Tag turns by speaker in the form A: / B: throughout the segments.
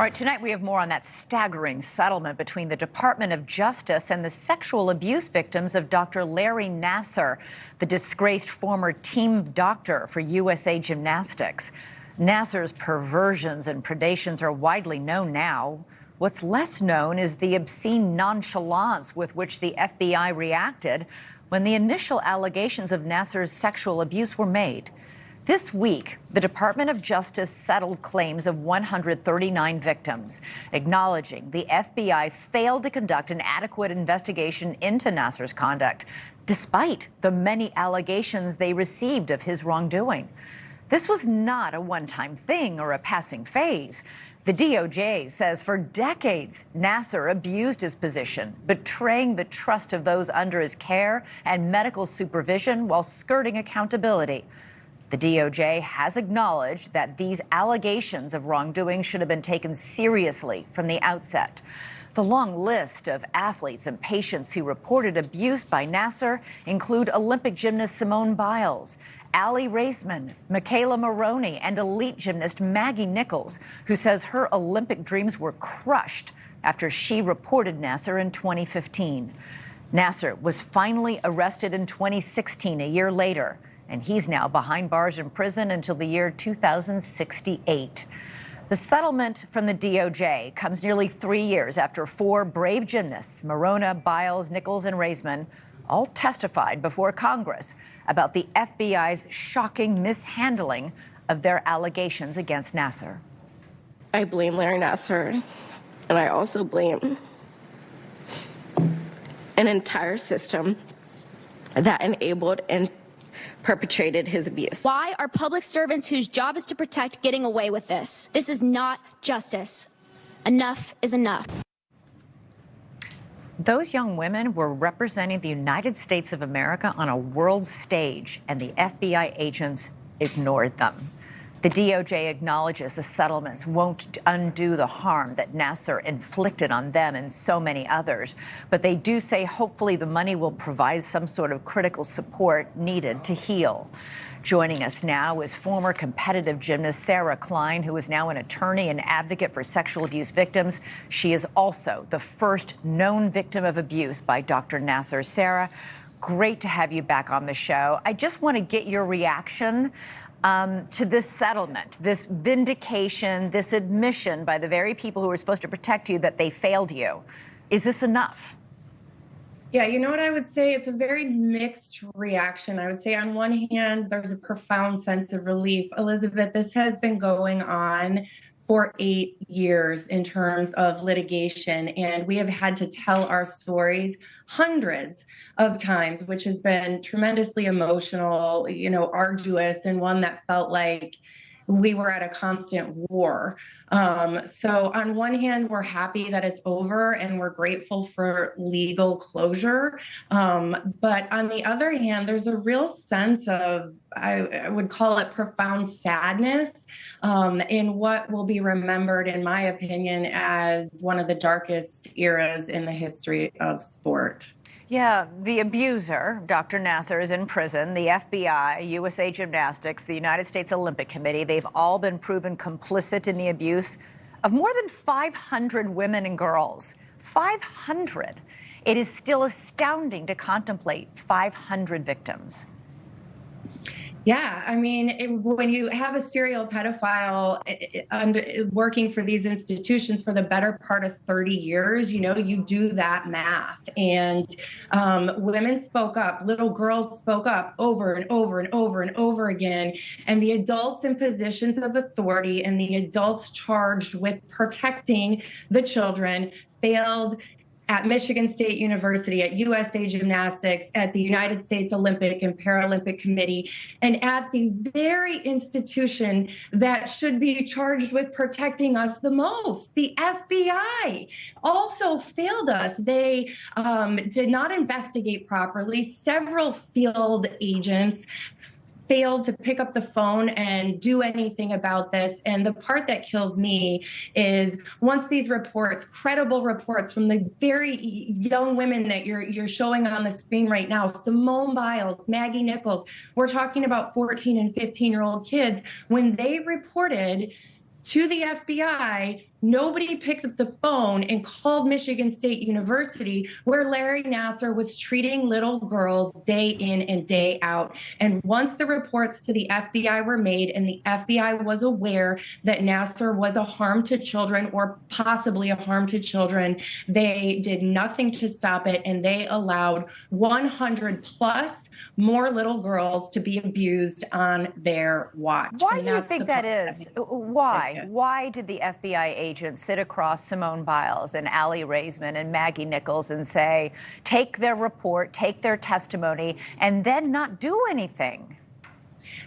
A: All right, tonight we have more on that staggering settlement between the Department of Justice and the sexual abuse victims of Dr. Larry Nassar, the disgraced former team doctor for USA Gymnastics. Nassar's perversions and predations are widely known now. What's less known is the obscene nonchalance with which the FBI reacted when the initial allegations of Nassar's sexual abuse were made. This week, the Department of Justice settled claims of 139 victims, acknowledging the FBI failed to conduct an adequate investigation into Nassar's conduct, despite the many allegations they received of his wrongdoing. This was not a one-time thing or a passing phase. The DOJ says for decades, Nassar abused his position, betraying the trust of those under his care and medical supervision while skirting accountability. The DOJ has acknowledged that these allegations of wrongdoing should have been taken seriously from the outset. The long list of athletes and patients who reported abuse by Nassar include Olympic gymnast Simone Biles, Allie Raceman, Michaela Maroney, and elite gymnast Maggie Nichols, who says her Olympic dreams were crushed after she reported Nassar in 2015. Nassar was finally arrested in 2016, a year later, and he's now behind bars in prison until the year 2068. The settlement from the DOJ comes nearly 3 years after four brave gymnasts, Maroney, Biles, Nichols, and Raceman, all testified before Congress about the FBI's shocking mishandling of their allegations against Nassar.
B: I blame Larry Nassar, and I also blame an entire system that enabled and perpetrated his abuse.
C: Why are public servants whose job is to protect getting away with this? This is not justice. Enough is enough.
A: Those young women were representing the United States of America on a world stage, and the FBI agents ignored them. The DOJ acknowledges the settlements won't undo the harm that Nassar inflicted on them and so many others, but they do say hopefully the money will provide some sort of critical support needed to heal. Joining us now is former competitive gymnast Sarah Klein, who is now an attorney and advocate for sexual abuse victims. She is also the first known victim of abuse by Dr. Nassar. Sarah, great to have you back on the show. I just want to get your reaction to this settlement, this vindication, this admission by the very people who were supposed to protect you that they failed you. Is this enough?
D: Yeah, you know what I would say? It's a very mixed reaction. I would say on one hand, there's a profound sense of relief. Elizabeth, this has been going on for 8 years in terms of litigation, and we have had to tell our stories hundreds of times, which has been tremendously emotional, arduous, and one that felt like we were at a constant war. So on one hand, we're happy that it's over and we're grateful for legal closure. But on the other hand, there's a real sense of, I would call it profound sadness in what will be remembered, in my opinion, as one of the darkest eras in the history of sport.
A: Yeah, the abuser, Dr. Nassar, is in prison. The FBI, USA Gymnastics, the United States Olympic Committee, they've all been proven complicit in the abuse of more than 500 women and girls. 500. It is still astounding to contemplate 500 victims.
D: Yeah, I mean, when you have a serial pedophile working for these institutions for the better part of 30 years, you do that math. And women spoke up, little girls spoke up over and over and over and over again. And the adults in positions of authority and the adults charged with protecting the children failed at Michigan State University, at USA Gymnastics, at the United States Olympic and Paralympic Committee, and at the very institution that should be charged with protecting us the most, the FBI, also failed us. They did not investigate properly. Several field agents failed to pick up the phone and do anything about this. And the part that kills me is once these reports, credible reports from the very young women that you're showing on the screen right now, Simone Biles, Maggie Nichols, we're talking about 14 and 15-year-old kids, when they reported to the FBI Nobody picked up the phone and called Michigan State University, where Larry Nassar was treating little girls day in and day out. And once the reports to the FBI were made and the FBI was aware that Nassar was a harm to children or possibly a harm to children, they did nothing to stop it. And they allowed 100 plus more little girls to be abused on their watch.
A: Why do you think that is? Why? Why did the FBI agents sit across Simone Biles and Allie Raisman and Maggie Nichols and say, take their report, take their testimony, and then not do anything?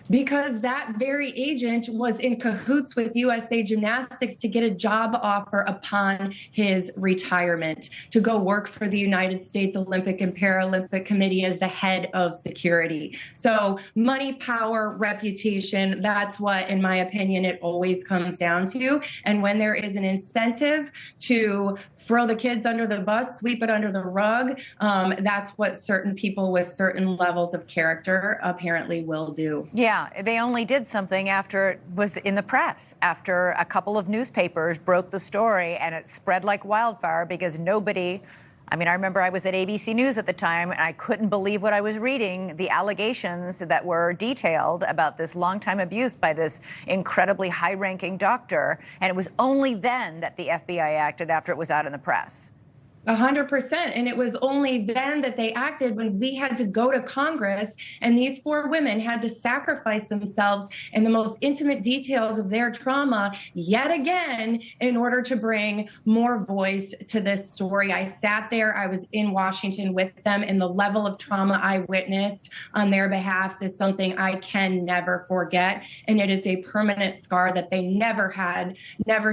D: Because that very agent was in cahoots with USA Gymnastics to get a job offer upon his retirement to go work for the United States Olympic and Paralympic Committee as the head of security. So money, power, reputation, that's what, in my opinion, it always comes down to. And when there is an incentive to throw the kids under the bus, sweep it under the rug, that's what certain people with certain levels of character apparently will do.
A: Yeah, they only did something after it was in the press, after a couple of newspapers broke the story and it spread like wildfire because nobody, I remember I was at ABC News at the time and I couldn't believe what I was reading, the allegations that were detailed about this longtime abuse by this incredibly high-ranking doctor. And it was only then that the FBI acted, after it was out in the press.
D: 100%. And it was only then that they acted, when we had to go to Congress and these four women had to sacrifice themselves in the most intimate details of their trauma yet again in order to bring more voice to this story. I sat there, I was in Washington with them, and the level of trauma I witnessed on their behalf is something I can never forget. And it is a permanent scar that they never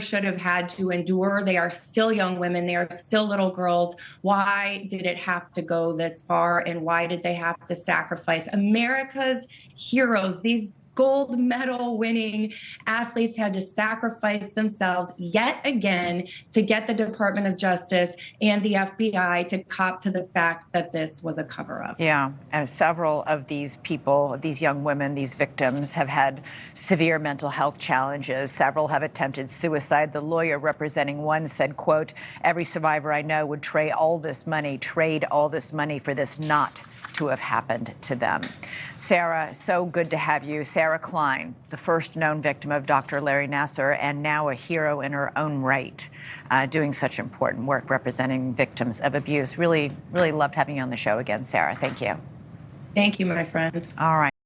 D: should have had to endure. They are still young women. They are still little girls. Why did it have to go this far? And why did they have to sacrifice America's heroes? These gold medal winning athletes had to sacrifice themselves yet again to get the Department of Justice and the FBI to cop to the fact that this was a cover-up.
A: Yeah, and several of these people, these young women, these victims, have had severe mental health challenges. Several have attempted suicide. The lawyer representing one said, quote, every survivor I know would trade all this money for this not to have happened to them. Sarah, so good to have you. Sarah Klein, the first known victim of Dr. Larry Nassar, and now a hero in her own right, doing such important work representing victims of abuse. Really, really loved having you on the show again, Sarah. Thank you.
D: Thank you, my friend.
A: All right.